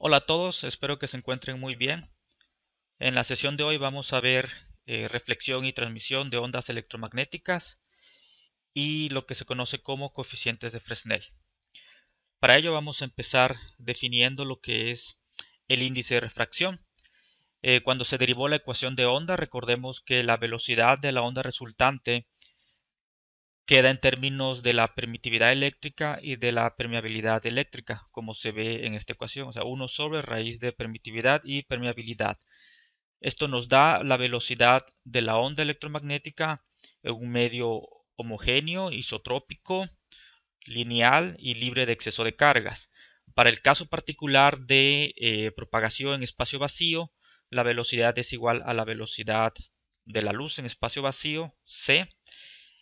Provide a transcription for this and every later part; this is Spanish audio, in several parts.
Hola a todos, espero que se encuentren muy bien. En la sesión de hoy vamos a ver reflexión y transmisión de ondas electromagnéticas y lo que se conoce como coeficientes de Fresnel. Para ello vamos a empezar definiendo lo que es el índice de refracción. Cuando se derivó la ecuación de onda, recordemos que la velocidad de la onda resultante queda en términos de la permitividad eléctrica y de la permeabilidad eléctrica, como se ve en esta ecuación, o sea, 1 sobre raíz de permitividad y permeabilidad. Esto nos da la velocidad de la onda electromagnética en un medio homogéneo, isotrópico, lineal y libre de exceso de cargas. Para el caso particular de propagación en espacio vacío, la velocidad es igual a la velocidad de la luz en espacio vacío, c,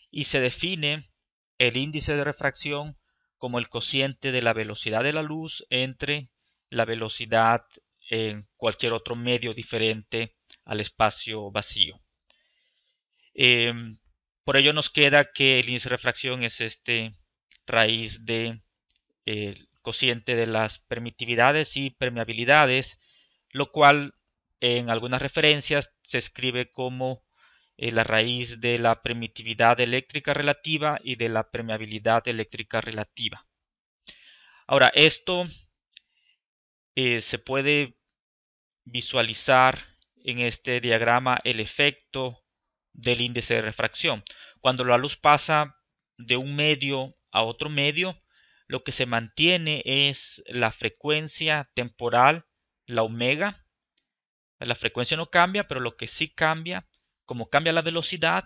y se define el índice de refracción como el cociente de la velocidad de la luz entre la velocidad en cualquier otro medio diferente al espacio vacío. Eh, por ello nos queda que el índice de refracción es raíz de cociente de las permitividades y permeabilidades, lo cual en algunas referencias se escribe como la raíz de la permitividad eléctrica relativa y de la permeabilidad eléctrica relativa. Ahora, esto se puede visualizar en este diagrama el efecto del índice de refracción. Cuando la luz pasa de un medio a otro medio, lo que se mantiene es la frecuencia temporal, la omega. La frecuencia no cambia, pero lo que sí cambia, como cambia la velocidad,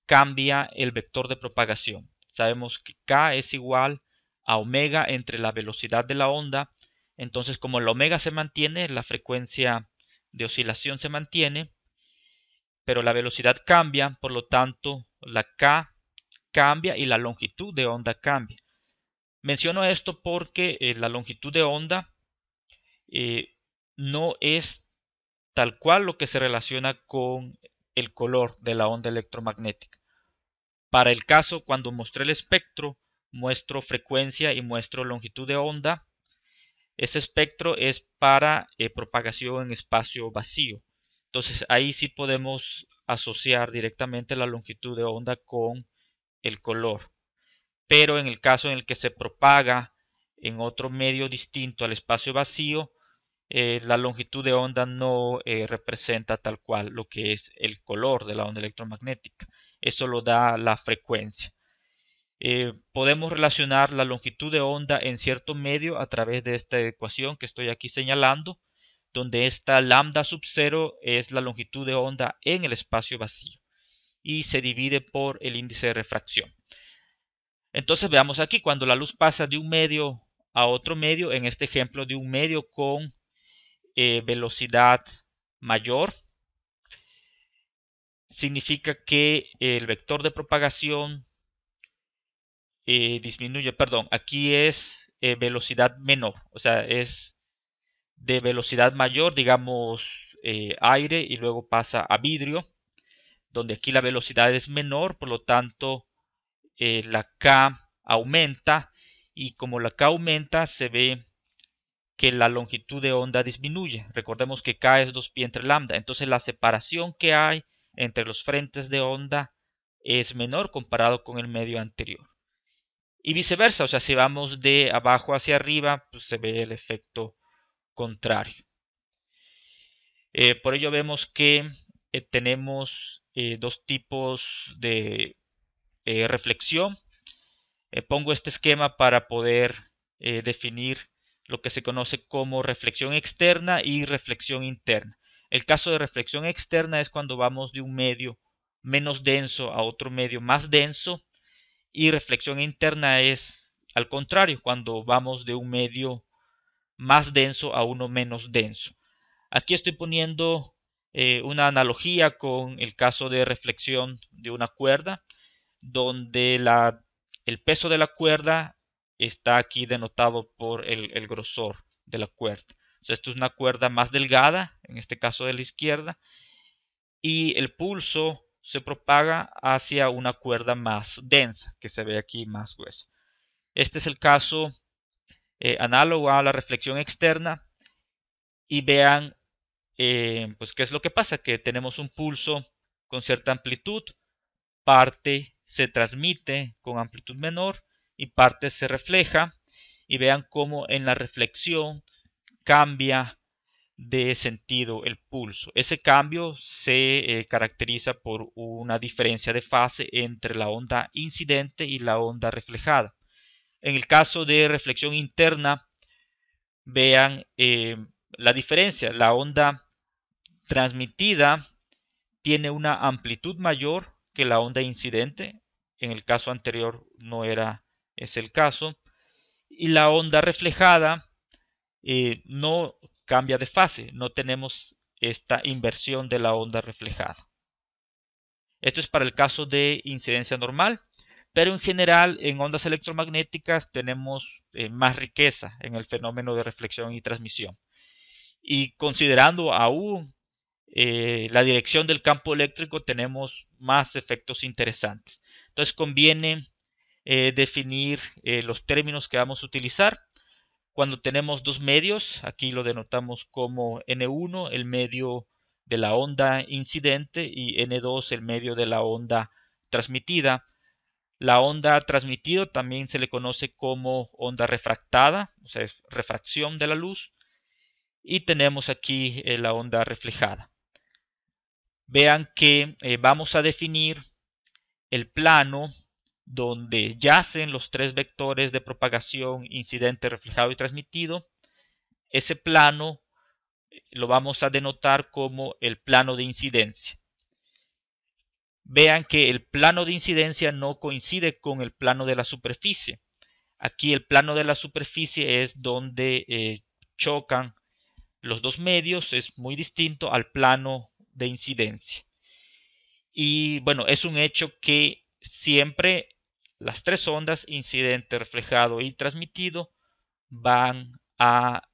cambia el vector de propagación. Sabemos que k es igual a omega entre la velocidad de la onda. Entonces, como la omega se mantiene, la frecuencia de oscilación se mantiene, pero la velocidad cambia, por lo tanto, la k cambia y la longitud de onda cambia. Menciono esto porque la longitud de onda no es tal cual lo que se relaciona con el color de la onda electromagnética. Para el caso cuando mostré el espectro, muestro frecuencia y muestro longitud de onda. Ese espectro es para propagación en espacio vacío. Entonces ahí sí podemos asociar directamente la longitud de onda con el color. Pero en el caso en el que se propaga en otro medio distinto al espacio vacío, la longitud de onda no representa tal cual lo que es el color de la onda electromagnética. Eso lo da la frecuencia. Podemos relacionar la longitud de onda en cierto medio a través de esta ecuación que estoy aquí señalando, donde esta lambda sub 0 es la longitud de onda en el espacio vacío y se divide por el índice de refracción. Entonces veamos aquí, cuando la luz pasa de un medio a otro medio, en este ejemplo de un medio con velocidad mayor, significa que el vector de propagación disminuye, perdón, aquí es velocidad menor, o sea, es de velocidad mayor, digamos aire y luego pasa a vidrio, donde aquí la velocidad es menor, por lo tanto la K aumenta y como la K aumenta se ve que la longitud de onda disminuye. Recordemos que K es 2pi entre lambda, entonces la separación que hay entre los frentes de onda es menor comparado con el medio anterior. Y viceversa, o sea, si vamos de abajo hacia arriba, pues se ve el efecto contrario. Por ello vemos que tenemos dos tipos de reflexión. Pongo este esquema para poder definir lo que se conoce como reflexión externa y reflexión interna. El caso de reflexión externa es cuando vamos de un medio menos denso a otro medio más denso, y reflexión interna es al contrario, cuando vamos de un medio más denso a uno menos denso. Aquí estoy poniendo una analogía con el caso de reflexión de una cuerda, donde el peso de la cuerda está aquí denotado por el grosor de la cuerda. O sea, esto es una cuerda más delgada, en este caso de la izquierda, y el pulso se propaga hacia una cuerda más densa, que se ve aquí más gruesa. Este es el caso análogo a la reflexión externa, y vean pues qué es lo que pasa, que tenemos un pulso con cierta amplitud, parte se transmite con amplitud menor y parte se refleja, y vean cómo en la reflexión cambia de sentido el pulso. Ese cambio se caracteriza por una diferencia de fase entre la onda incidente y la onda reflejada. En el caso de reflexión interna, vean la diferencia. La onda transmitida tiene una amplitud mayor que la onda incidente. En el caso anterior no era ese el caso. Y la onda reflejada no cambia de fase, no tenemos esta inversión de la onda reflejada. Esto es para el caso de incidencia normal, pero en general en ondas electromagnéticas tenemos más riqueza en el fenómeno de reflexión y transmisión. Y considerando aún la dirección del campo eléctrico, tenemos más efectos interesantes. Entonces conviene definir los términos que vamos a utilizar. Cuando tenemos dos medios, aquí lo denotamos como N1, el medio de la onda incidente, y N2, el medio de la onda transmitida. La onda transmitida también se le conoce como onda refractada, o sea, es refracción de la luz. Y tenemos aquí la onda reflejada. Vean que vamos a definir el plano donde yacen los tres vectores de propagación incidente, reflejado y transmitido. Ese plano lo vamos a denotar como el plano de incidencia. Vean que el plano de incidencia no coincide con el plano de la superficie. Aquí el plano de la superficie es donde chocan los dos medios, es muy distinto al plano de incidencia. Y bueno, es un hecho que siempre las tres ondas, incidente, reflejado y transmitido, van a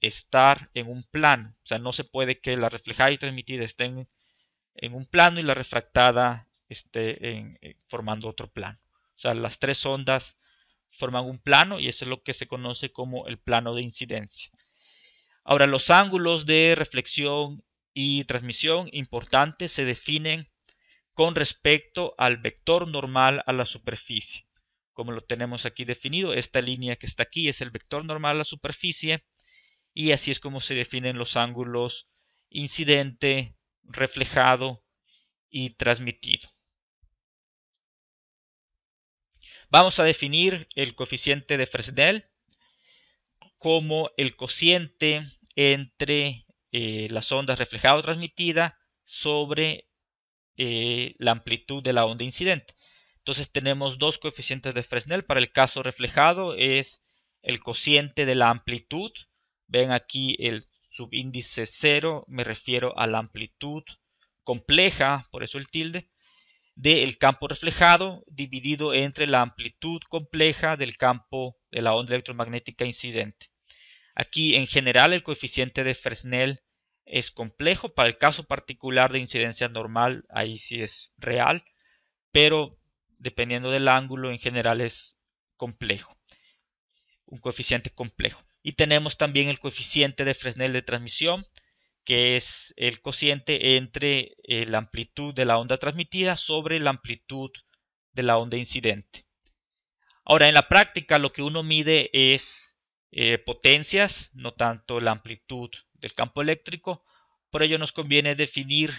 estar en un plano. O sea, no se puede que la reflejada y transmitida estén en un plano y la refractada esté formando otro plano. O sea, las tres ondas forman un plano y eso es lo que se conoce como el plano de incidencia. Ahora, los ángulos de reflexión y transmisión importantes se definen con respecto al vector normal a la superficie. Como lo tenemos aquí definido, esta línea que está aquí es el vector normal a la superficie, y así es como se definen los ángulos incidente, reflejado y transmitido. Vamos a definir el coeficiente de Fresnel como el cociente entre las ondas reflejada o transmitida sobre la amplitud de la onda incidente. Entonces tenemos dos coeficientes de Fresnel. Para el caso reflejado es el cociente de la amplitud. Ven aquí el subíndice 0, me refiero a la amplitud compleja, por eso el tilde, del campo reflejado dividido entre la amplitud compleja del campo de la onda electromagnética incidente. Aquí en general el coeficiente de Fresnel es complejo. Para el caso particular de incidencia normal, ahí sí es real, pero dependiendo del ángulo en general es complejo, un coeficiente complejo. Y tenemos también el coeficiente de Fresnel de transmisión, que es el cociente entre la amplitud de la onda transmitida sobre la amplitud de la onda incidente. Ahora, en la práctica lo que uno mide es potencias, no tanto la amplitud del campo eléctrico. Por ello nos conviene definir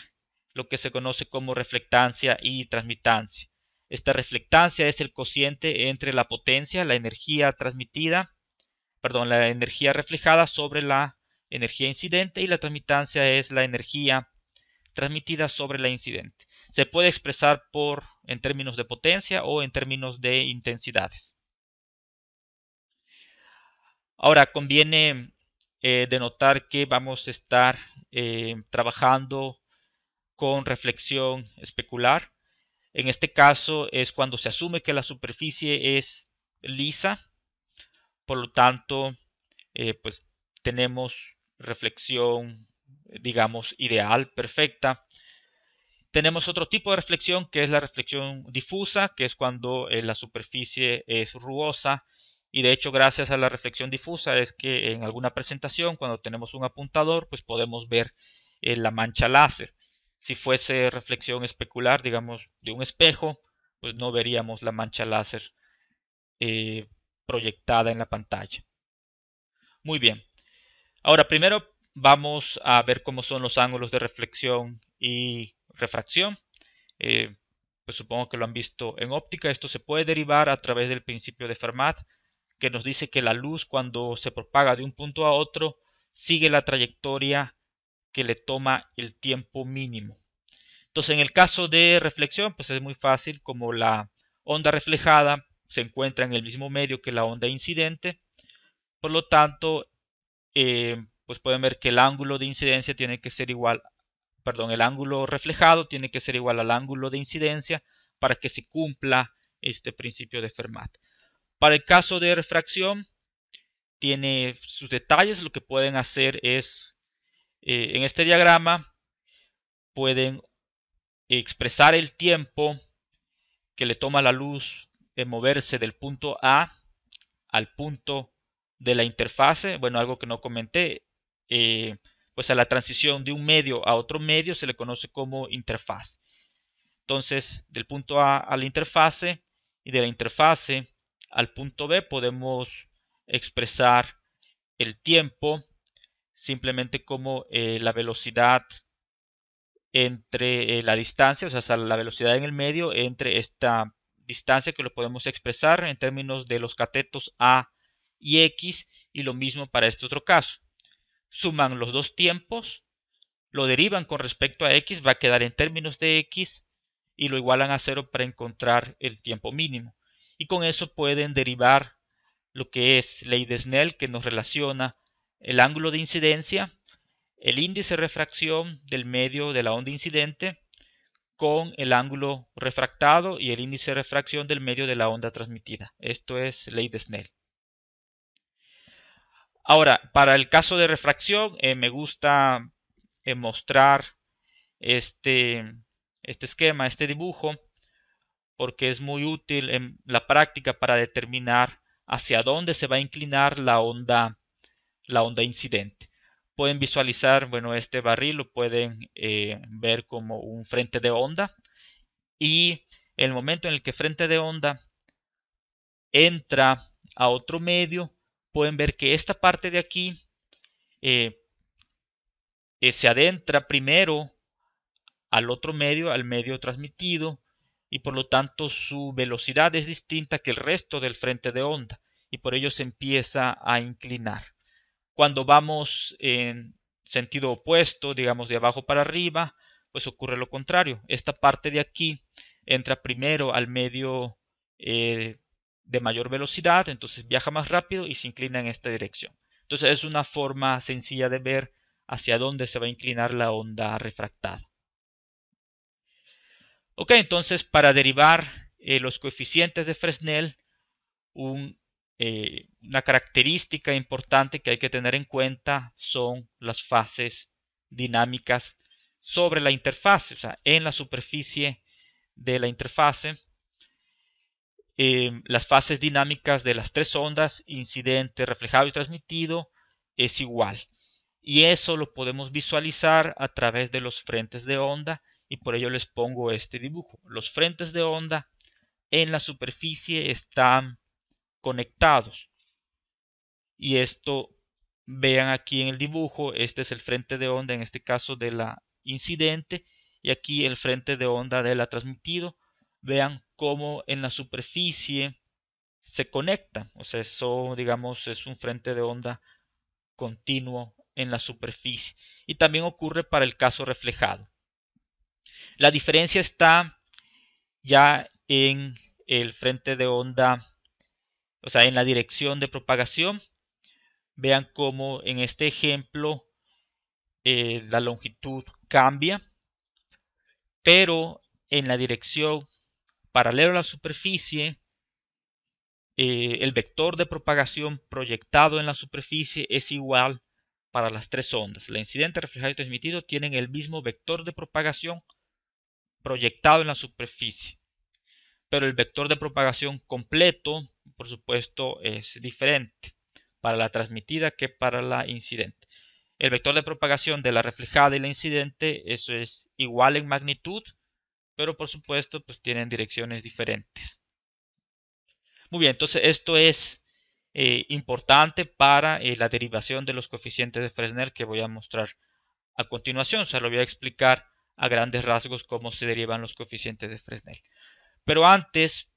lo que se conoce como reflectancia y transmitancia. Esta reflectancia es el cociente entre la potencia, la energía transmitida, la energía reflejada sobre la energía incidente, y la transmitancia es la energía transmitida sobre la incidente. Se puede expresar en términos de potencia o en términos de intensidades. Ahora conviene denotar que vamos a estar trabajando con reflexión especular. En este caso es cuando se asume que la superficie es lisa, por lo tanto pues tenemos reflexión, digamos, ideal, perfecta. Tenemos otro tipo de reflexión que es la reflexión difusa, que es cuando la superficie es rugosa Y de hecho, gracias a la reflexión difusa es que en alguna presentación, cuando tenemos un apuntador, pues podemos ver la mancha láser. Si fuese reflexión especular, digamos, de un espejo, pues no veríamos la mancha láser eh, proyectada en la pantalla. Muy bien. Ahora, primero vamos a ver cómo son los ángulos de reflexión y refracción. Pues supongo que lo han visto en óptica. Esto se puede derivar a través del principio de Fermat, que nos dice que la luz, cuando se propaga de un punto a otro, sigue la trayectoria que le toma el tiempo mínimo. Entonces, en el caso de reflexión, pues es muy fácil. Como la onda reflejada se encuentra en el mismo medio que la onda incidente, por lo tanto, pues pueden ver que el ángulo de incidencia tiene que ser igual, perdón, el ángulo reflejado tiene que ser igual al ángulo de incidencia para que se cumpla este principio de Fermat. Para el caso de refracción, tiene sus detalles. Lo que pueden hacer es, en este diagrama, pueden expresar el tiempo que le toma la luz en moverse del punto A al punto de la interfase. Bueno, algo que no comenté, pues a la transición de un medio a otro medio se le conoce como interfaz. Entonces, del punto A a la interfase y de la interfase al punto B podemos expresar el tiempo simplemente como la velocidad entre la distancia, o sea, la velocidad en el medio entre esta distancia, que lo podemos expresar en términos de los catetos A y X, y lo mismo para este otro caso. Suman los dos tiempos, lo derivan con respecto a X, va a quedar en términos de X, y lo igualan a 0 para encontrar el tiempo mínimo. Y con eso pueden derivar lo que es ley de Snell, que nos relaciona el ángulo de incidencia, el índice de refracción del medio de la onda incidente, con el ángulo refractado y el índice de refracción del medio de la onda transmitida. Esto es ley de Snell. Ahora, para el caso de refracción, me gusta mostrar este esquema, este dibujo, porque es muy útil en la práctica para determinar hacia dónde se va a inclinar la onda incidente. Pueden visualizar, bueno, este barril lo pueden ver como un frente de onda, y el momento en el que frente de onda entra a otro medio, pueden ver que esta parte de aquí se adentra primero al otro medio, al medio transmitido, y por lo tanto su velocidad es distinta que el resto del frente de onda, y por ello se empieza a inclinar. Cuando vamos en sentido opuesto, digamos de abajo para arriba, pues ocurre lo contrario. Esta parte de aquí entra primero al medio de mayor velocidad, entonces viaja más rápido y se inclina en esta dirección. Entonces es una forma sencilla de ver hacia dónde se va a inclinar la onda refractada. Ok, entonces para derivar los coeficientes de Fresnel, una característica importante que hay que tener en cuenta son las fases dinámicas sobre la interfase, o sea, en la superficie de la interfase. Las fases dinámicas de las tres ondas, incidente, reflejado y transmitido, es igual. Y eso lo podemos visualizar a través de los frentes de onda, y por ello les pongo este dibujo. Los frentes de onda en la superficie están conectados. Y esto, vean aquí en el dibujo, este es el frente de onda, en este caso de la incidente, y aquí el frente de onda de la transmitido. Vean cómo en la superficie se conectan, o sea, eso digamos es un frente de onda continuo en la superficie. Y también ocurre para el caso reflejado. La diferencia está ya en el frente de onda, o sea, en la dirección de propagación. Vean cómo en este ejemplo la longitud cambia, pero en la dirección paralela a la superficie, el vector de propagación proyectado en la superficie es igual para las tres ondas. La incidente, reflejado y transmitido tienen el mismo vector de propagación proyectado en la superficie. pero el vector de propagación completo, por supuesto, es diferente para la transmitida que para la incidente. El vector de propagación de la reflejada y la incidente, eso es igual en magnitud, pero por supuesto, pues tienen direcciones diferentes. Muy bien, entonces esto es importante para la derivación de los coeficientes de Fresnel que voy a mostrar a continuación. O sea, lo voy a explicar a grandes rasgos cómo se derivan los coeficientes de Fresnel. Pero antes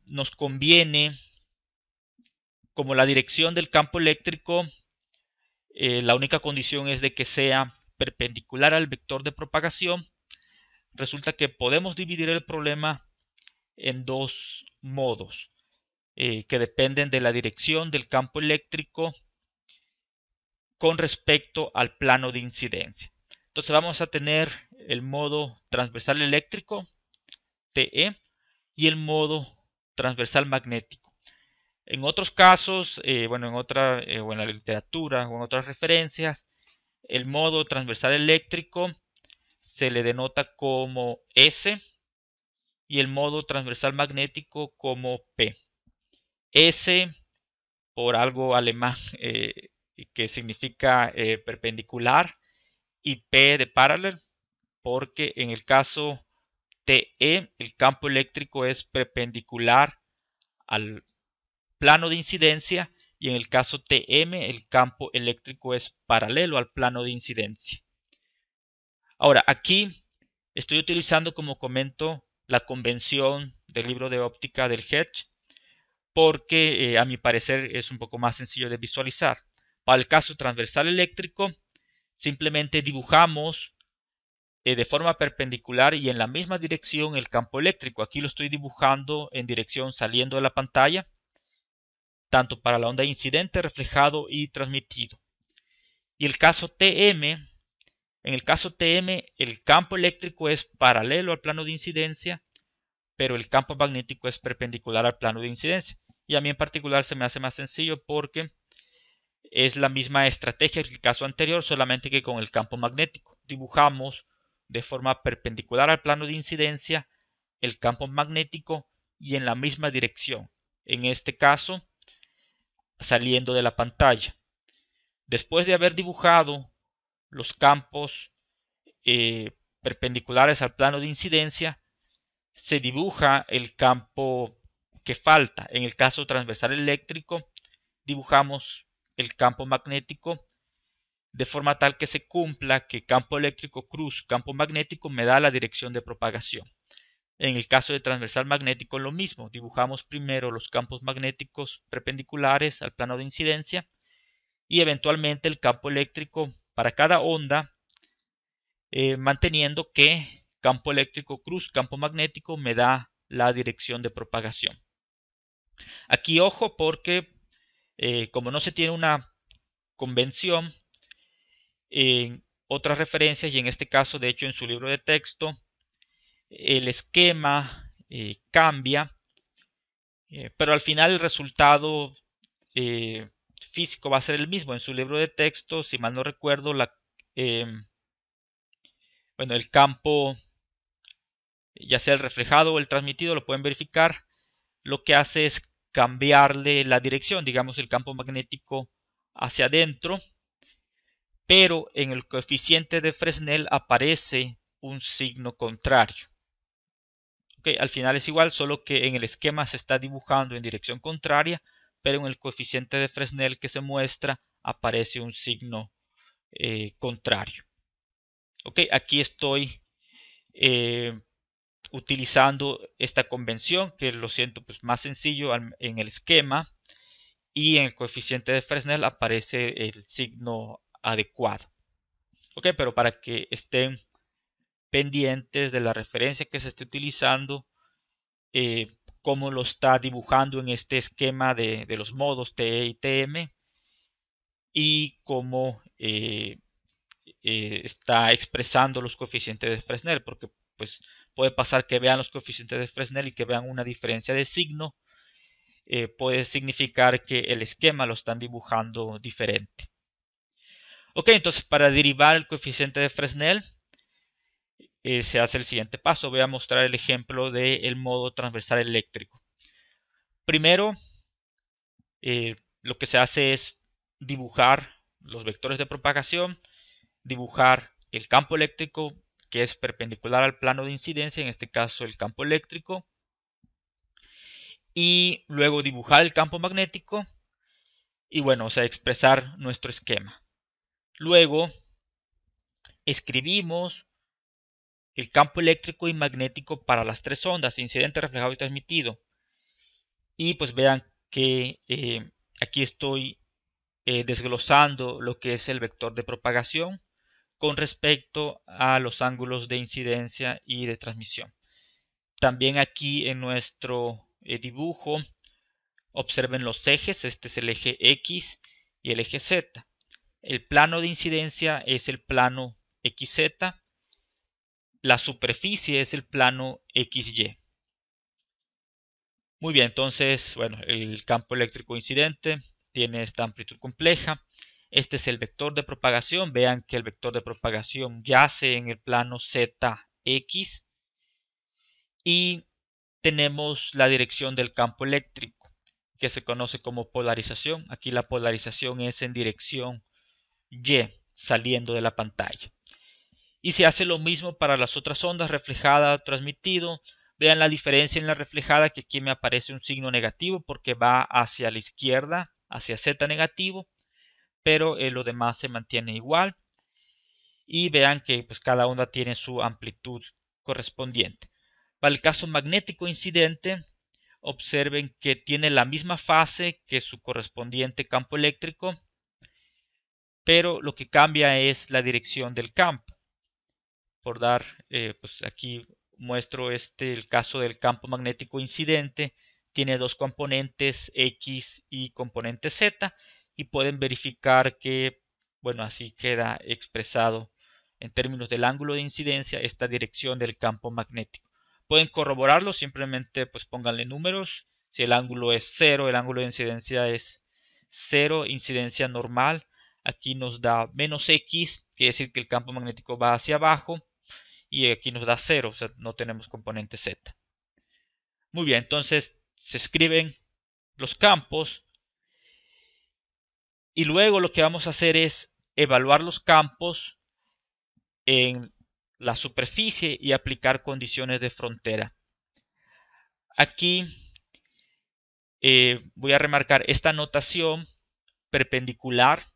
nos conviene, como la dirección del campo eléctrico, la única condición es de que sea perpendicular al vector de propagación. Resulta que podemos dividir el problema en dos modos que dependen de la dirección del campo eléctrico con respecto al plano de incidencia. Entonces vamos a tener el modo transversal eléctrico, TE, y el modo transversal magnético. En otros casos, o en la literatura o en otras referencias, el modo transversal eléctrico se le denota como S y el modo transversal magnético como P. S por algo alemán que significa perpendicular y P de paralel, porque en el caso TE el campo eléctrico es perpendicular al plano de incidencia y en el caso TM el campo eléctrico es paralelo al plano de incidencia. Ahora aquí estoy utilizando, como comento, la convención del libro de óptica del Hertz porque a mi parecer es un poco más sencillo de visualizar. Para el caso transversal eléctrico simplemente dibujamos de forma perpendicular y en la misma dirección el campo eléctrico. Aquí lo estoy dibujando en dirección saliendo de la pantalla, tanto para la onda incidente, reflejado y transmitido. Y el caso TM, en el caso TM el campo eléctrico es paralelo al plano de incidencia, pero el campo magnético es perpendicular al plano de incidencia. Y a mí en particular se me hace más sencillo porque es la misma estrategia que el caso anterior, solamente que con el campo magnético. Dibujamos de forma perpendicular al plano de incidencia el campo magnético y en la misma dirección. En este caso, saliendo de la pantalla. Después de haber dibujado los campos perpendiculares al plano de incidencia, se dibuja el campo que falta. En el caso transversal eléctrico, dibujamos el campo magnético de forma tal que se cumpla que campo eléctrico cruz campo magnético me da la dirección de propagación. En el caso de transversal magnético lo mismo, dibujamos primero los campos magnéticos perpendiculares al plano de incidencia y eventualmente el campo eléctrico para cada onda, manteniendo que campo eléctrico cruz campo magnético me da la dirección de propagación. Aquí ojo porque como no se tiene una convención, en otras referencias y en este caso de hecho en su libro de texto el esquema cambia, pero al final el resultado físico va a ser el mismo. En su libro de texto, si mal no recuerdo, el campo, ya sea el reflejado o el transmitido, lo pueden verificar, lo que hace es cambiarle la dirección, digamos el campo magnético hacia adentro, pero en el coeficiente de Fresnel aparece un signo contrario. Okay, al final es igual, solo que en el esquema se está dibujando en dirección contraria, pero en el coeficiente de Fresnel que se muestra aparece un signo contrario. Okay, aquí estoy utilizando esta convención, que lo siento pues más sencillo en el esquema, y en el coeficiente de Fresnel aparece el signo adecuado. Ok, pero para que estén pendientes de la referencia que se esté utilizando, cómo lo está dibujando en este esquema de los modos TE y TM, y cómo está expresando los coeficientes de Fresnel, porque pues puede pasar que vean los coeficientes de Fresnel y que vean una diferencia de signo, puede significar que el esquema lo están dibujando diferente. Ok, entonces para derivar el coeficiente de Fresnel, se hace el siguiente paso. Voy a mostrar el ejemplo del modo transversal eléctrico. Primero, lo que se hace es dibujar los vectores de propagación, dibujar el campo eléctrico que es perpendicular al plano de incidencia, en este caso el campo eléctrico, y luego dibujar el campo magnético y bueno, o sea, expresar nuestro esquema. Luego escribimos el campo eléctrico y magnético para las tres ondas, incidente, reflejado y transmitido. Y pues vean que aquí estoy desglosando lo que es el vector de propagación con respecto a los ángulos de incidencia y de transmisión. También aquí en nuestro dibujo observen los ejes, este es el eje X y el eje Z. El plano de incidencia es el plano XZ, la superficie es el plano XY. Muy bien, entonces, bueno, el campo eléctrico incidente tiene esta amplitud compleja. Este es el vector de propagación. Vean que el vector de propagación yace en el plano ZX. Y tenemos la dirección del campo eléctrico, que se conoce como polarización. Aquí la polarización es en dirección Y, saliendo de la pantalla. Y se hace lo mismo para las otras ondas, reflejada, transmitido. Vean la diferencia en la reflejada, que aquí me aparece un signo negativo porque va hacia la izquierda, hacia Z negativo, pero lo demás se mantiene igual. Y vean que pues, cada onda tiene su amplitud correspondiente. Para el caso magnético incidente, observen que tiene la misma fase que su correspondiente campo eléctrico, pero lo que cambia es la dirección del campo. Por dar, pues aquí muestro el caso del campo magnético incidente. Tiene dos componentes X y componente Z, y pueden verificar que, bueno, así queda expresado en términos del ángulo de incidencia esta dirección del campo magnético. Pueden corroborarlo, simplemente pues pónganle números. Si el ángulo es 0, el ángulo de incidencia es 0, incidencia normal. Aquí nos da menos X, quiere decir que el campo magnético va hacia abajo. Y aquí nos da 0, o sea, no tenemos componente Z. Muy bien, entonces se escriben los campos y luego lo que vamos a hacer es evaluar los campos en la superficie y aplicar condiciones de frontera. Aquí voy a remarcar esta notación perpendicular,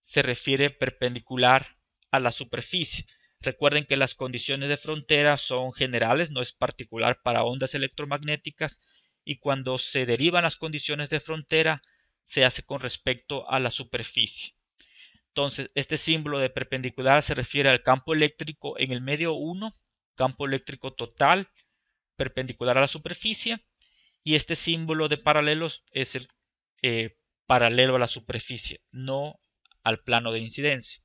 se refiere perpendicular a la superficie. Recuerden que las condiciones de frontera son generales, no es particular para ondas electromagnéticas, y cuando se derivan las condiciones de frontera se hace con respecto a la superficie. Entonces, este símbolo de perpendicular se refiere al campo eléctrico en el medio 1, campo eléctrico total, perpendicular a la superficie, y este símbolo de paralelos es el paralelo a la superficie, no al plano de incidencia.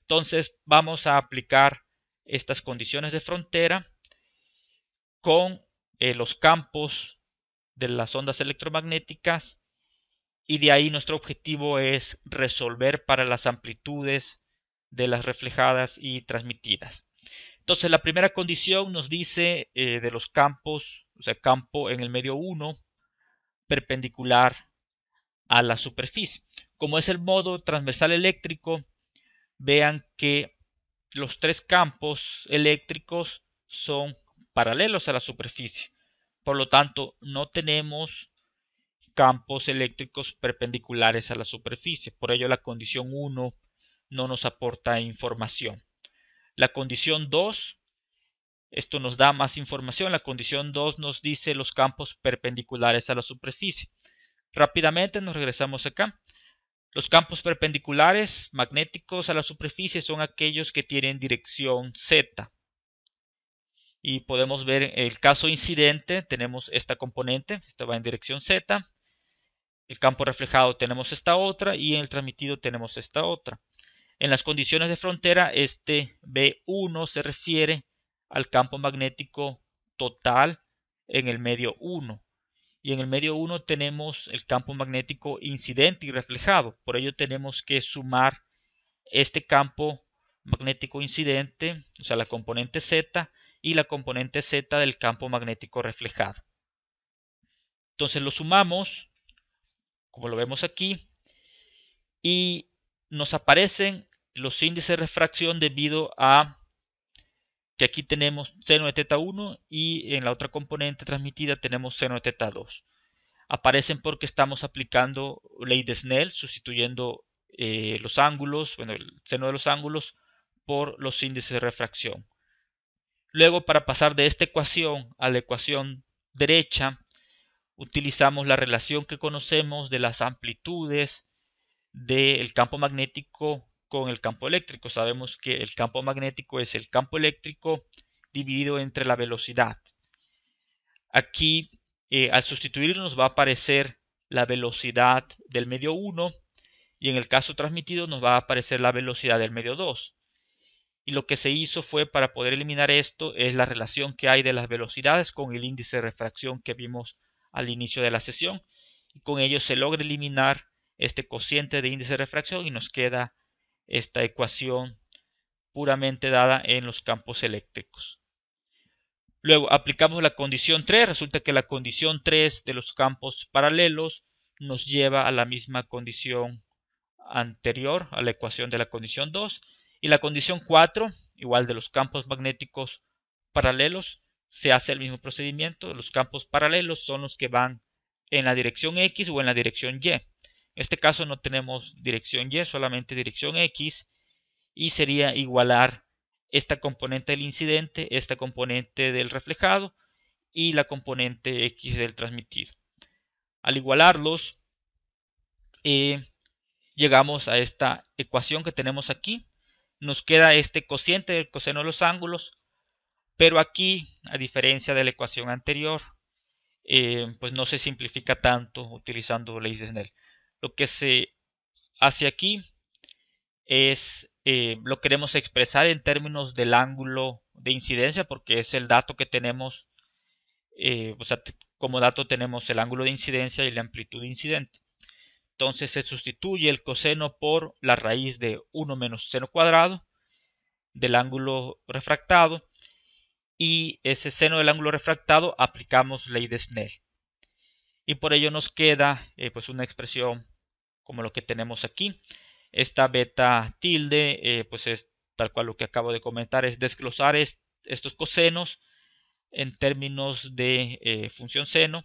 Entonces vamos a aplicar estas condiciones de frontera con los campos de las ondas electromagnéticas, y de ahí nuestro objetivo es resolver para las amplitudes de las reflejadas y transmitidas. Entonces la primera condición nos dice de los campos, o sea, campo en el medio 1 perpendicular a la superficie. Como es el modo transversal eléctrico, vean que los tres campos eléctricos son paralelos a la superficie. Por lo tanto, no tenemos campos eléctricos perpendiculares a la superficie. Por ello, la condición 1 no nos aporta información. La condición 2, esto nos da más información. La condición 2 nos dice los campos perpendiculares a la superficie. Rápidamente nos regresamos acá. Los campos perpendiculares magnéticos a la superficie son aquellos que tienen dirección Z. Y podemos ver en el caso incidente, tenemos esta componente, esta va en dirección Z. El campo reflejado tenemos esta otra, y en el transmitido tenemos esta otra. En las condiciones de frontera, este B1 se refiere al campo magnético total en el medio 1. Y en el medio 1 tenemos el campo magnético incidente y reflejado. Por ello tenemos que sumar este campo magnético incidente, o sea, la componente Z, y la componente Z del campo magnético reflejado. Entonces lo sumamos, como lo vemos aquí, y nos aparecen los índices de refracción debido a que aquí tenemos seno de teta 1 y en la otra componente transmitida tenemos seno de teta 2. Aparecen porque estamos aplicando ley de Snell, sustituyendo los ángulos, bueno, el seno de los ángulos por los índices de refracción. Luego, para pasar de esta ecuación a la ecuación derecha, utilizamos la relación que conocemos de las amplitudes del campo magnético con el campo eléctrico. Sabemos que el campo magnético es el campo eléctrico dividido entre la velocidad. Aquí, al sustituir, nos va a aparecer la velocidad del medio 1 y en el caso transmitido nos va a aparecer la velocidad del medio 2. Y lo que se hizo fue, para poder eliminar esto, es la relación que hay de las velocidades con el índice de refracción que vimos al inicio de la sesión. Y con ello se logra eliminar este cociente de índice de refracción y nos queda esta ecuación puramente dada en los campos eléctricos. Luego aplicamos la condición 3. Resulta que la condición 3 de los campos paralelos nos lleva a la misma condición anterior, a la ecuación de la condición 2. Y la condición 4, igual de los campos magnéticos paralelos, se hace el mismo procedimiento. Los campos paralelos son los que van en la dirección X o en la dirección Y. En este caso no tenemos dirección Y, solamente dirección X, y sería igualar esta componente del incidente, esta componente del reflejado y la componente X del transmitido. Al igualarlos, llegamos a esta ecuación que tenemos aquí. Nos queda este cociente del coseno de los ángulos, pero aquí, a diferencia de la ecuación anterior, pues no se simplifica tanto utilizando ley de Snell. Lo que se hace aquí es, lo queremos expresar en términos del ángulo de incidencia, porque es el dato que tenemos, o sea, como dato tenemos el ángulo de incidencia y la amplitud incidente. Entonces se sustituye el coseno por la raíz de 1 menos seno cuadrado del ángulo refractado, y ese seno del ángulo refractado aplicamos ley de Snell. Y por ello nos queda pues una expresión como lo que tenemos aquí. Esta beta tilde pues es tal cual lo que acabo de comentar, es desglosar estos cosenos en términos de función seno.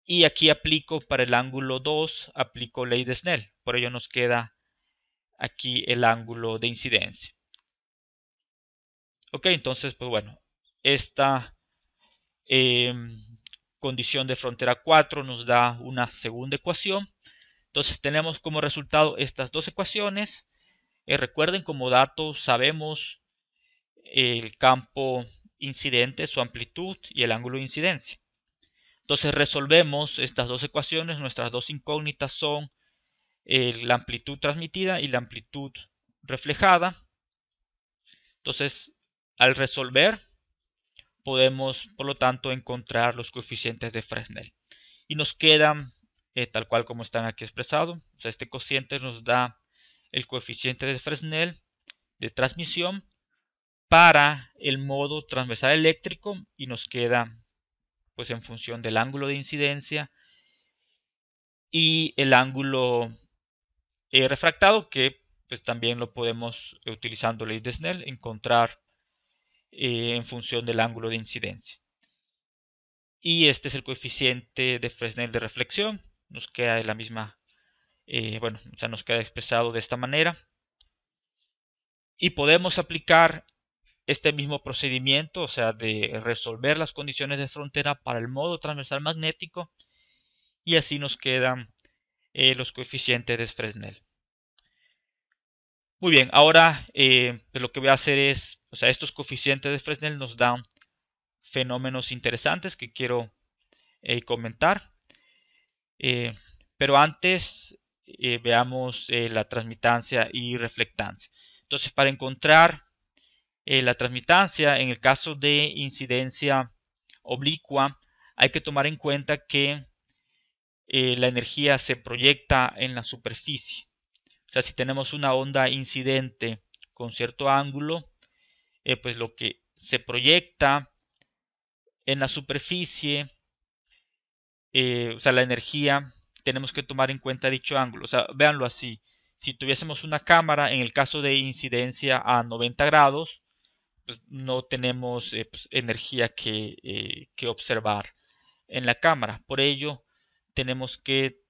Y aquí aplico para el ángulo 2, aplico ley de Snell. Por ello nos queda aquí el ángulo de incidencia. Ok, entonces pues bueno, esta condición de frontera 4 nos da una segunda ecuación. Entonces tenemos como resultado estas dos ecuaciones. Recuerden, como dato sabemos el campo incidente, su amplitud y el ángulo de incidencia. Entonces resolvemos estas dos ecuaciones. Nuestras dos incógnitas son la amplitud transmitida y la amplitud reflejada. Entonces, al resolver, podemos, por lo tanto, encontrar los coeficientes de Fresnel. Y nos quedan tal cual como están aquí expresados. O sea, este cociente nos da el coeficiente de Fresnel de transmisión para el modo transversal eléctrico, y nos queda pues en función del ángulo de incidencia y el ángulo refractado, que pues también lo podemos, utilizando ley de Snell, encontrar en función del ángulo de incidencia. Y este es el coeficiente de Fresnel de reflexión. Nos queda de la misma, bueno, o sea, nos queda expresado de esta manera. Y podemos aplicar este mismo procedimiento, o sea, de resolver las condiciones de frontera para el modo transversal magnético, y así nos quedan los coeficientes de Fresnel. Muy bien, ahora pues lo que voy a hacer es, o sea, estos coeficientes de Fresnel nos dan fenómenos interesantes que quiero comentar. Pero antes veamos la transmitancia y reflectancia. Entonces, para encontrar la transmitancia, en el caso de incidencia oblicua, hay que tomar en cuenta que la energía se proyecta en la superficie. O sea, si tenemos una onda incidente con cierto ángulo, pues lo que se proyecta en la superficie, o sea, la energía, tenemos que tomar en cuenta dicho ángulo. O sea, véanlo así. Si tuviésemos una cámara, en el caso de incidencia a 90 grados, pues no tenemos pues, energía que observar en la cámara. Por ello, tenemos que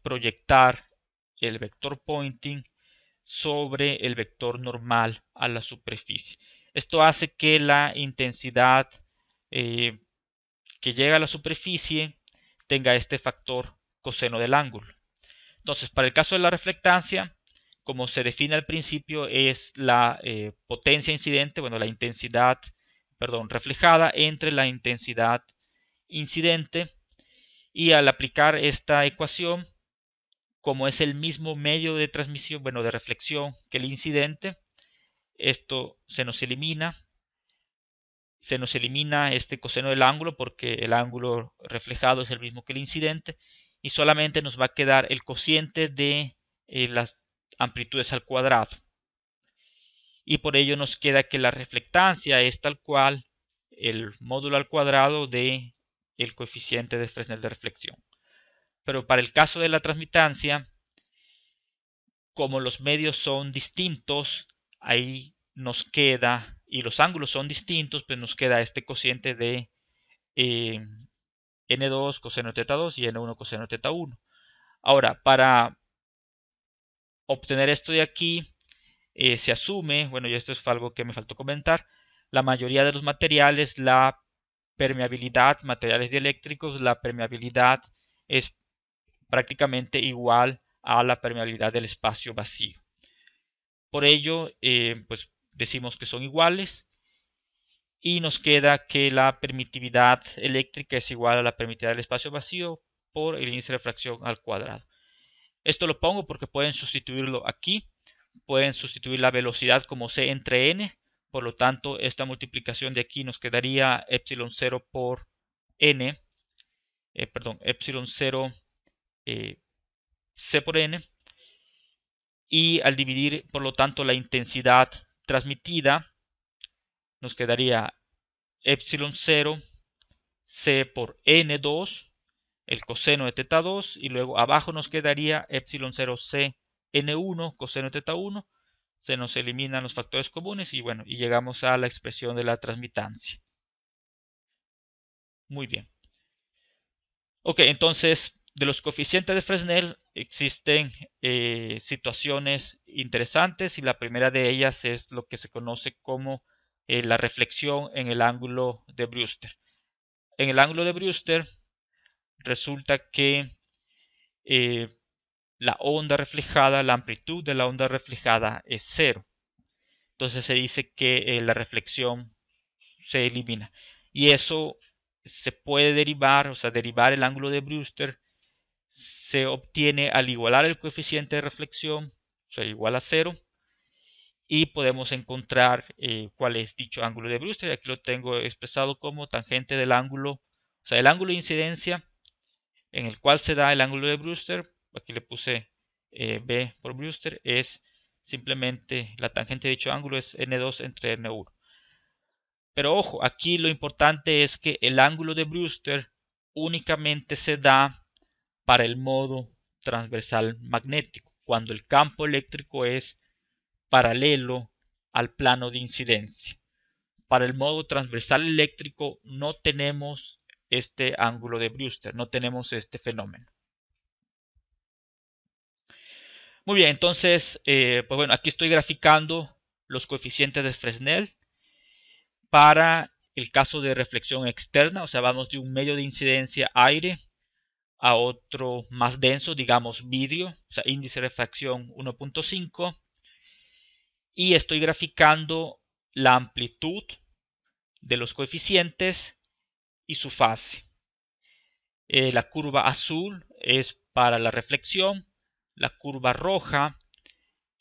proyectar el vector pointing sobre el vector normal a la superficie. Esto hace que la intensidad que llega a la superficie tenga este factor coseno del ángulo. Entonces, para el caso de la reflectancia, como se define al principio, es la potencia incidente, bueno, la intensidad, perdón, reflejada entre la intensidad incidente, y al aplicar esta ecuación, como es el mismo medio de transmisión, bueno, de reflexión que el incidente, esto se nos elimina este coseno del ángulo porque el ángulo reflejado es el mismo que el incidente, y solamente nos va a quedar el cociente de las amplitudes al cuadrado, y por ello nos queda que la reflectancia es tal cual el módulo al cuadrado de el coeficiente de Fresnel de reflexión. Pero para el caso de la transmitancia, como los medios son distintos, ahí nos queda, y los ángulos son distintos, pues nos queda este cociente de n2 coseno de θ2 y n1 coseno de θ1. Ahora, para obtener esto de aquí, se asume, bueno, y esto es algo que me faltó comentar, la mayoría de los materiales, la permeabilidad, materiales dieléctricos, la permeabilidad es prácticamente igual a la permeabilidad del espacio vacío. Por ello, pues decimos que son iguales, y nos queda que la permitividad eléctrica es igual a la permitividad del espacio vacío por el índice de refracción al cuadrado. Esto lo pongo porque pueden sustituirlo aquí, pueden sustituir la velocidad como c entre n, por lo tanto esta multiplicación de aquí nos quedaría epsilon 0 por n, epsilon 0 c por n, y al dividir por lo tanto la intensidad transmitida nos quedaría epsilon 0 c por n2, el coseno de θ2, y luego abajo nos quedaría epsilon 0 c n1 coseno de θ1. Se nos eliminan los factores comunes y bueno, y llegamos a la expresión de la transmitancia. Muy bien. Ok, entonces de los coeficientes de Fresnel existen situaciones interesantes, y la primera de ellas es lo que se conoce como la reflexión en el ángulo de Brewster. En el ángulo de Brewster resulta que la onda reflejada, la amplitud de la onda reflejada es cero. Entonces se dice que la reflexión se elimina. Y eso se puede derivar, o sea, derivar el ángulo de Brewster se obtiene al igualar el coeficiente de reflexión, o sea, igual a cero, y podemos encontrar cuál es dicho ángulo de Brewster. Aquí lo tengo expresado como tangente del ángulo, o sea, el ángulo de incidencia en el cual se da el ángulo de Brewster. Aquí le puse B por Brewster, es simplemente la tangente de dicho ángulo es n2 entre n1. Pero ojo, aquí lo importante es que el ángulo de Brewster únicamente se da para el modo transversal magnético, cuando el campo eléctrico es paralelo al plano de incidencia. Para el modo transversal eléctrico no tenemos este ángulo de Brewster, no tenemos este fenómeno. Muy bien, entonces, pues bueno, aquí estoy graficando los coeficientes de Fresnel para el caso de reflexión externa, o sea, vamos de un medio de incidencia aire a otro más denso, digamos vidrio, o sea, índice de refracción 1.5, y estoy graficando la amplitud de los coeficientes y su fase. La curva azul es para la reflexión, la curva roja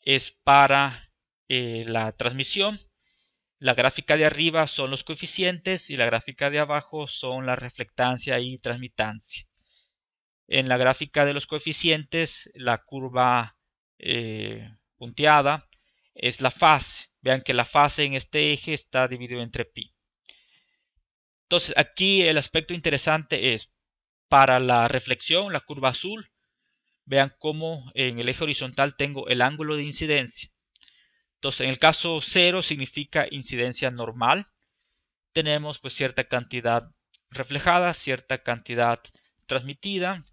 es para la transmisión, la gráfica de arriba son los coeficientes y la gráfica de abajo son la reflectancia y transmitancia. En la gráfica de los coeficientes, la curva punteada es la fase. Vean que la fase en este eje está dividido entre pi. Entonces aquí el aspecto interesante es para la reflexión, la curva azul. Vean cómo en el eje horizontal tengo el ángulo de incidencia. Entonces en el caso 0 significa incidencia normal. Tenemos pues cierta cantidad reflejada, cierta cantidad transmitida.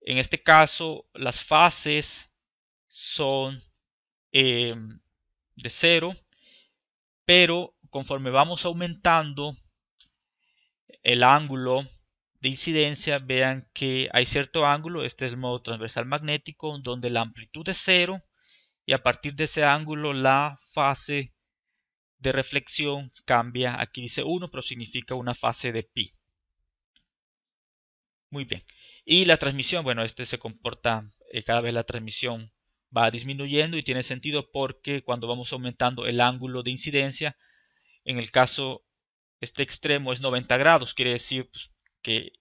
En este caso las fases son de 0, pero conforme vamos aumentando el ángulo de incidencia, vean que hay cierto ángulo, este es el modo transversal magnético, donde la amplitud es 0 y a partir de ese ángulo la fase de reflexión cambia. Aquí dice 1, pero significa una fase de pi. Muy bien. Y la transmisión, bueno, este se comporta, cada vez la transmisión va disminuyendo y tiene sentido porque cuando vamos aumentando el ángulo de incidencia, en el caso este extremo es 90 grados, quiere decir pues, que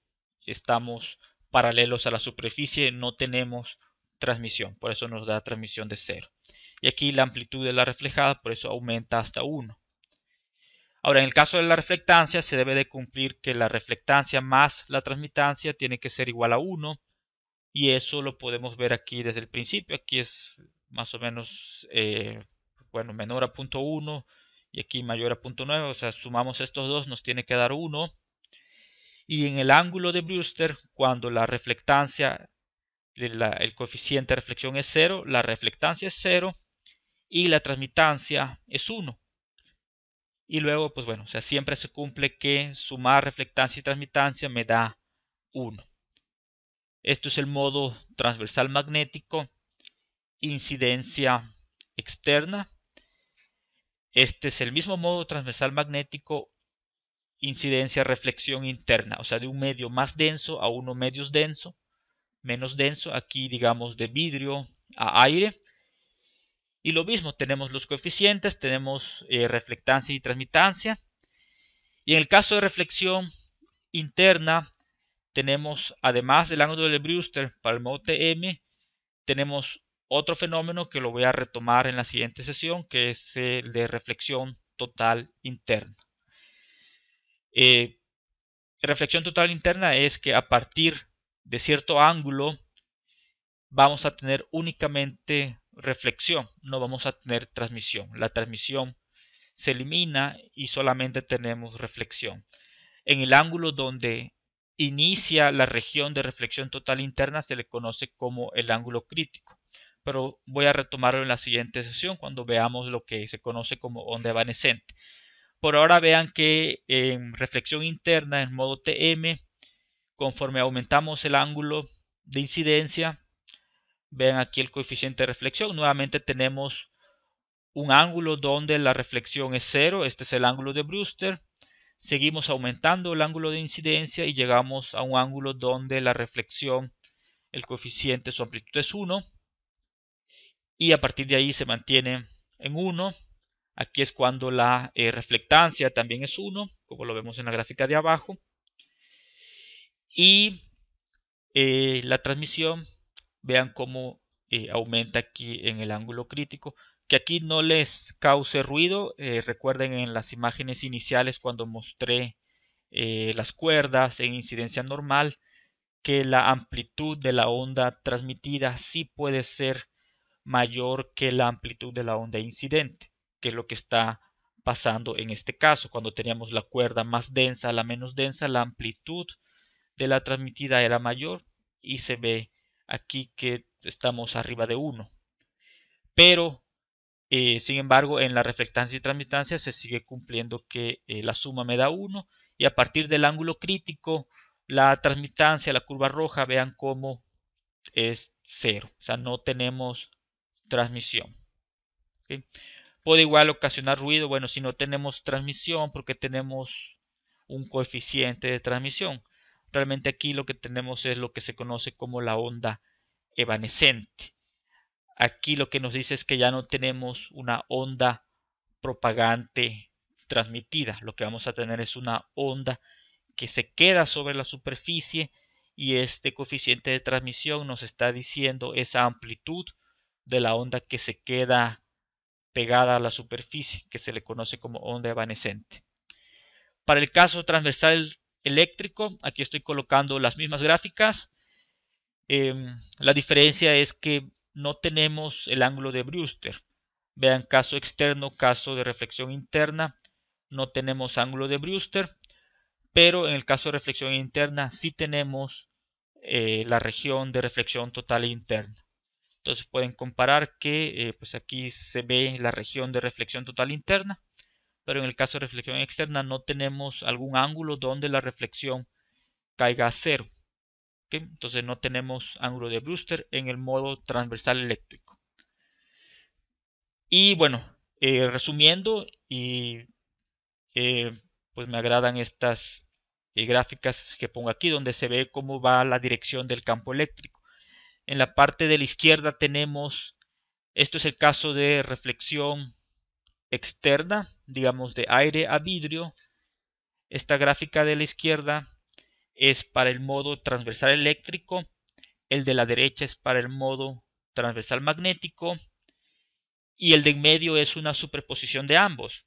estamos paralelos a la superficie, no tenemos transmisión, por eso nos da transmisión de 0. Y aquí la amplitud de la reflejada, por eso aumenta hasta 1. Ahora, en el caso de la reflectancia, se debe de cumplir que la reflectancia más la transmitancia tiene que ser igual a 1, y eso lo podemos ver aquí desde el principio. Aquí es más o menos bueno, menor a 0.1 y aquí mayor a 0.9, o sea, sumamos estos dos, nos tiene que dar 1. Y en el ángulo de Brewster, cuando la reflectancia, el coeficiente de reflexión es 0, la reflectancia es 0 y la transmitancia es 1. Y luego, pues bueno, o sea, siempre se cumple que sumar reflectancia y transmitancia me da 1. Esto es el modo transversal magnético, incidencia externa. Este es el mismo modo transversal magnético, incidencia reflexión interna, o sea, de un medio más denso a uno menos denso, aquí digamos de vidrio a aire. Y lo mismo, tenemos los coeficientes, tenemos reflectancia y transmitancia. Y en el caso de reflexión interna, tenemos, además del ángulo de Brewster para el modo TM, tenemos otro fenómeno que lo voy a retomar en la siguiente sesión, que es el de reflexión total interna. Reflexión total interna es que a partir de cierto ángulo vamos a tener únicamente reflexión, no vamos a tener transmisión. La transmisión se elimina y solamente tenemos reflexión. En el ángulo donde inicia la región de reflexión total interna se le conoce como el ángulo crítico, pero voy a retomarlo en la siguiente sesión cuando veamos lo que se conoce como onda evanescente. Por ahora vean que en reflexión interna en modo TM, conforme aumentamos el ángulo de incidencia, vean aquí el coeficiente de reflexión, nuevamente tenemos un ángulo donde la reflexión es 0, este es el ángulo de Brewster. Seguimos aumentando el ángulo de incidencia y llegamos a un ángulo donde la reflexión, el coeficiente, su amplitud es 1. Y a partir de ahí se mantiene en 1. Aquí es cuando la reflectancia también es 1, como lo vemos en la gráfica de abajo. Y la transmisión, vean cómo aumenta aquí en el ángulo crítico. Que aquí no les cause ruido. Recuerden en las imágenes iniciales cuando mostré las cuerdas en incidencia normal, que la amplitud de la onda transmitida sí puede ser mayor que la amplitud de la onda incidente, que es lo que está pasando en este caso. Cuando teníamos la cuerda más densa a la menos densa, la amplitud de la transmitida era mayor y se ve aquí que estamos arriba de 1. Pero sin embargo, en la reflectancia y transmitancia se sigue cumpliendo que la suma me da 1 y a partir del ángulo crítico, la transmitancia, la curva roja, vean cómo es 0. O sea, no tenemos transmisión. ¿Okay? Puede igual ocasionar ruido, bueno, si no tenemos transmisión porque tenemos un coeficiente de transmisión. Realmente aquí lo que tenemos es lo que se conoce como la onda evanescente. Aquí lo que nos dice es que ya no tenemos una onda propagante transmitida. Lo que vamos a tener es una onda que se queda sobre la superficie y este coeficiente de transmisión nos está diciendo esa amplitud de la onda que se queda pegada a la superficie, que se le conoce como onda evanescente. Para el caso transversal eléctrico, aquí estoy colocando las mismas gráficas. La diferencia es que no tenemos el ángulo de Brewster. Vean, caso externo, caso de reflexión interna, no tenemos ángulo de Brewster, pero en el caso de reflexión interna sí tenemos la región de reflexión total interna. Entonces pueden comparar que pues aquí se ve la región de reflexión total interna, pero en el caso de reflexión externa no tenemos algún ángulo donde la reflexión caiga a cero. ¿Okay? Entonces no tenemos ángulo de Brewster en el modo transversal eléctrico. Y bueno, resumiendo, pues me agradan estas gráficas que pongo aquí, donde se ve cómo va la dirección del campo eléctrico. En la parte de la izquierda tenemos, esto es el caso de reflexión externa, digamos de aire a vidrio. Esta gráfica de la izquierda es para el modo transversal eléctrico, el de la derecha es para el modo transversal magnético y el de en medio es una superposición de ambos.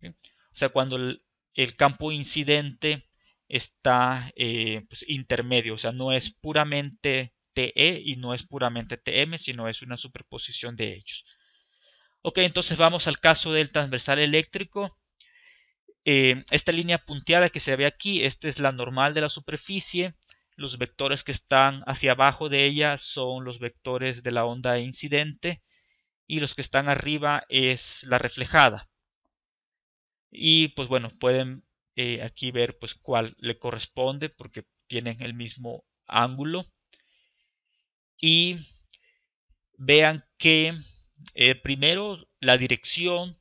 ¿Sí? O sea, cuando el campo incidente está pues, intermedio, o sea, no es puramente TE y no es puramente TM, sino es una superposición de ellos. Ok, entonces vamos al caso del transversal eléctrico. Esta línea punteada que se ve aquí, esta es la normal de la superficie. Los vectores que están hacia abajo de ella son los vectores de la onda incidente y los que están arriba es la reflejada. Y pues bueno, pueden aquí ver pues cuál le corresponde porque tienen el mismo ángulo. Y vean que primero la dirección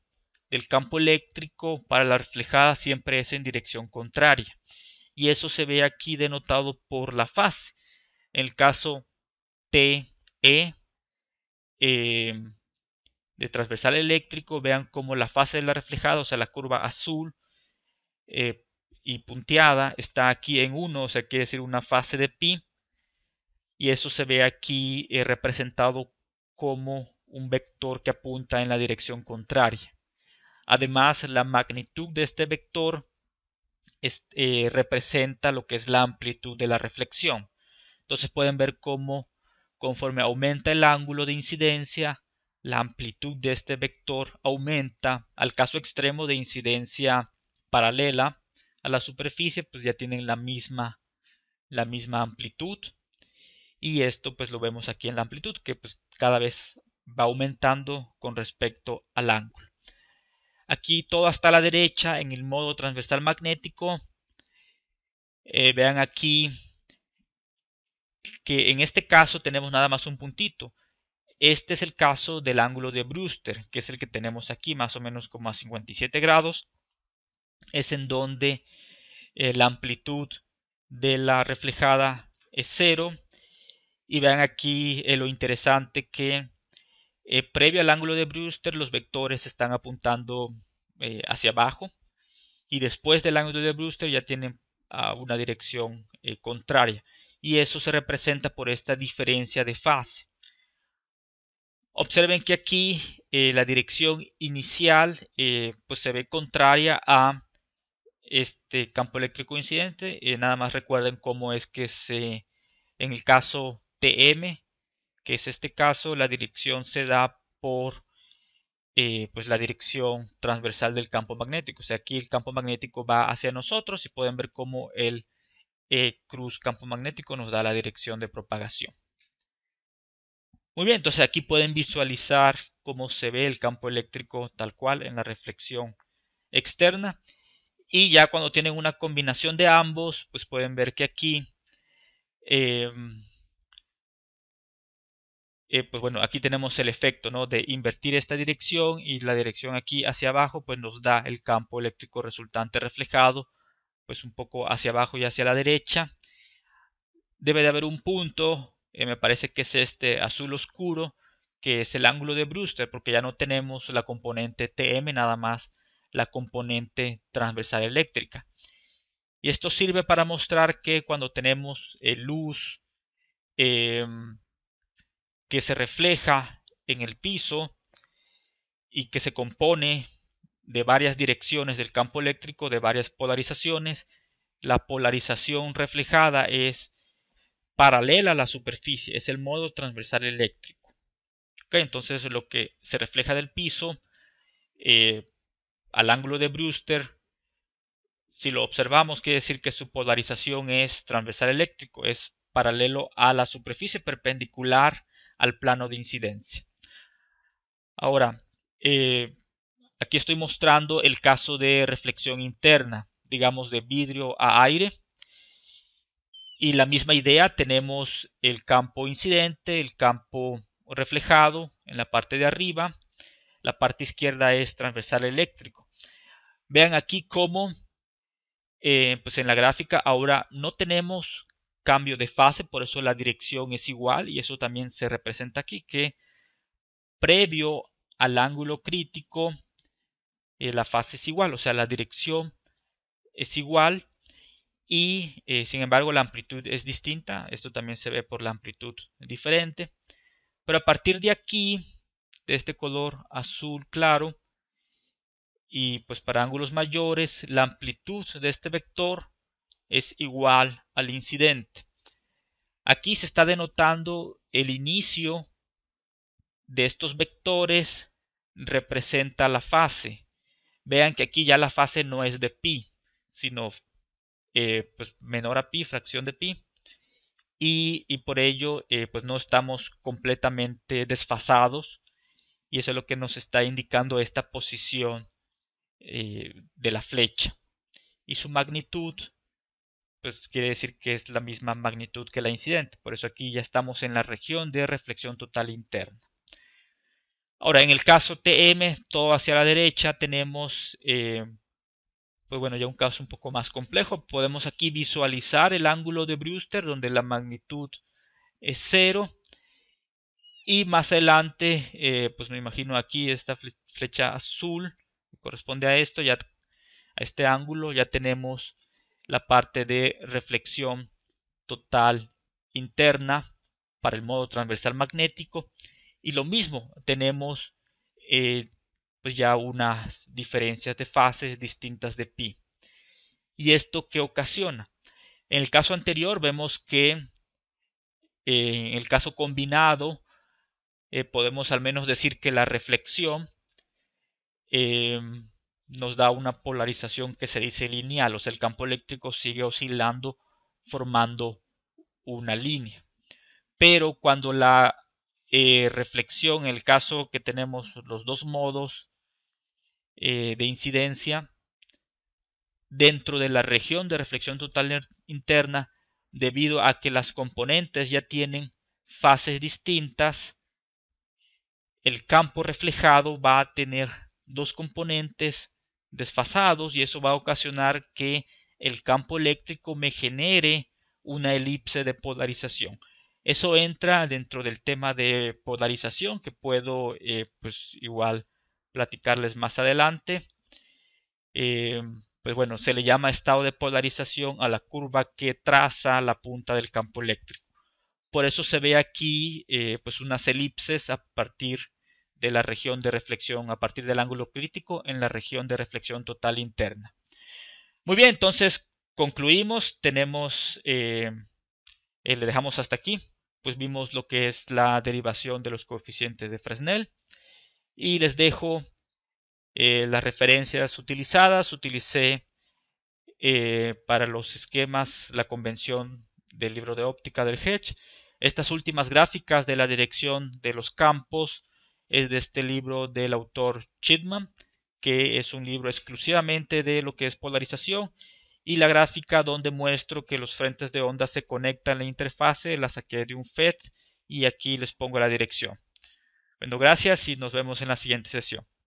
del campo eléctrico para la reflejada siempre es en dirección contraria. Y eso se ve aquí denotado por la fase. En el caso TE de transversal eléctrico, vean como la fase de la reflejada, o sea, la curva azul y punteada, está aquí en 1, o sea, quiere decir una fase de pi. Y eso se ve aquí representado como un vector que apunta en la dirección contraria. Además, la magnitud de este vector representa lo que es la amplitud de la reflexión. Entonces pueden ver cómo conforme aumenta el ángulo de incidencia, la amplitud de este vector aumenta. Al caso extremo de incidencia paralela a la superficie, pues ya tienen la misma amplitud. Y esto pues lo vemos aquí en la amplitud, que pues cada vez va aumentando con respecto al ángulo. Aquí todo hasta la derecha en el modo transversal magnético. Vean aquí que en este caso tenemos nada más un puntito. Este es el caso del ángulo de Brewster, que es el que tenemos aquí, más o menos como a 57 grados. Es en donde la amplitud de la reflejada es 0. Y vean aquí lo interesante que previo al ángulo de Brewster los vectores están apuntando hacia abajo. Y después del ángulo de Brewster ya tienen una dirección contraria. Y eso se representa por esta diferencia de fase. Observen que aquí la dirección inicial pues se ve contraria a este campo eléctrico incidente. Nada más recuerden cómo es que en el caso TM, que es este caso, la dirección se da por pues la dirección transversal del campo magnético. O sea, aquí el campo magnético va hacia nosotros y pueden ver cómo el cruz campo magnético nos da la dirección de propagación. Muy bien, entonces aquí pueden visualizar cómo se ve el campo eléctrico tal cual en la reflexión externa. Y ya cuando tienen una combinación de ambos, pues pueden ver que aquí, pues bueno, aquí tenemos el efecto, ¿no?, de invertir esta dirección y la dirección aquí hacia abajo, pues nos da el campo eléctrico resultante reflejado, pues un poco hacia abajo y hacia la derecha. Debe de haber un punto, me parece que es este azul oscuro, que es el ángulo de Brewster, porque ya no tenemos la componente TM, nada más la componente transversal eléctrica. Y esto sirve para mostrar que cuando tenemos luz que se refleja en el piso y que se compone de varias direcciones del campo eléctrico, de varias polarizaciones. La polarización reflejada es paralela a la superficie, es el modo transversal eléctrico. ¿Okay? Entonces lo que se refleja del piso al ángulo de Brewster, si lo observamos, quiere decir que su polarización es transversal eléctrico, es paralelo a la superficie, perpendicular al plano de incidencia. Ahora, aquí estoy mostrando el caso de reflexión interna, digamos de vidrio a aire. Y la misma idea, tenemos el campo incidente, el campo reflejado en la parte de arriba. La parte izquierda es transversal eléctrico. Vean aquí cómo pues en la gráfica ahora no tenemos cambio de fase, por eso la dirección es igual, y eso también se representa aquí, que previo al ángulo crítico la fase es igual, o sea, la dirección es igual, y sin embargo la amplitud es distinta. Esto también se ve por la amplitud diferente, pero a partir de aquí, de este color azul claro, y pues para ángulos mayores la amplitud de este vector es igual al incidente. Aquí se está denotando el inicio de estos vectores, representa la fase. Vean que aquí ya la fase no es de pi, sino pues menor a pi, fracción de pi, y por ello pues no estamos completamente desfasados, y eso es lo que nos está indicando esta posición de la flecha, y su magnitud pues quiere decir que es la misma magnitud que la incidente. Por eso aquí ya estamos en la región de reflexión total interna. Ahora, en el caso TM, todo hacia la derecha, tenemos pues bueno, ya un caso un poco más complejo. Podemos aquí visualizar el ángulo de Brewster, donde la magnitud es 0. Y más adelante, pues me imagino aquí esta flecha azul que corresponde a esto, ya a este ángulo, ya tenemos la parte de reflexión total interna para el modo transversal magnético, y lo mismo, tenemos pues ya unas diferencias de fases distintas de pi. ¿Y esto qué ocasiona? En el caso anterior vemos que en el caso combinado podemos al menos decir que la reflexión nos da una polarización que se dice lineal, o sea, el campo eléctrico sigue oscilando formando una línea. Pero cuando la reflexión, en el caso que tenemos los dos modos de incidencia dentro de la región de reflexión total interna, debido a que las componentes ya tienen fases distintas, el campo reflejado va a tener dos componentes desfasados, y eso va a ocasionar que el campo eléctrico me genere una elipse de polarización. Eso entra dentro del tema de polarización, que puedo pues igual platicarles más adelante. Pues bueno, se le llama estado de polarización a la curva que traza la punta del campo eléctrico. Por eso se ve aquí pues unas elipses a partir de la región de reflexión, a partir del ángulo crítico en la región de reflexión total interna. Muy bien, entonces concluimos, tenemos, le dejamos hasta aquí, pues vimos lo que es la derivación de los coeficientes de Fresnel, y les dejo las referencias utilizadas. Utilicé para los esquemas la convención del libro de óptica del Hedge. Estas últimas gráficas de la dirección de los campos es de este libro del autor Chitman, que es un libro exclusivamente de lo que es polarización, y la gráfica donde muestro que los frentes de onda se conectan en la interfase la saqué de un FET, y aquí les pongo la dirección. Bueno, gracias y nos vemos en la siguiente sesión.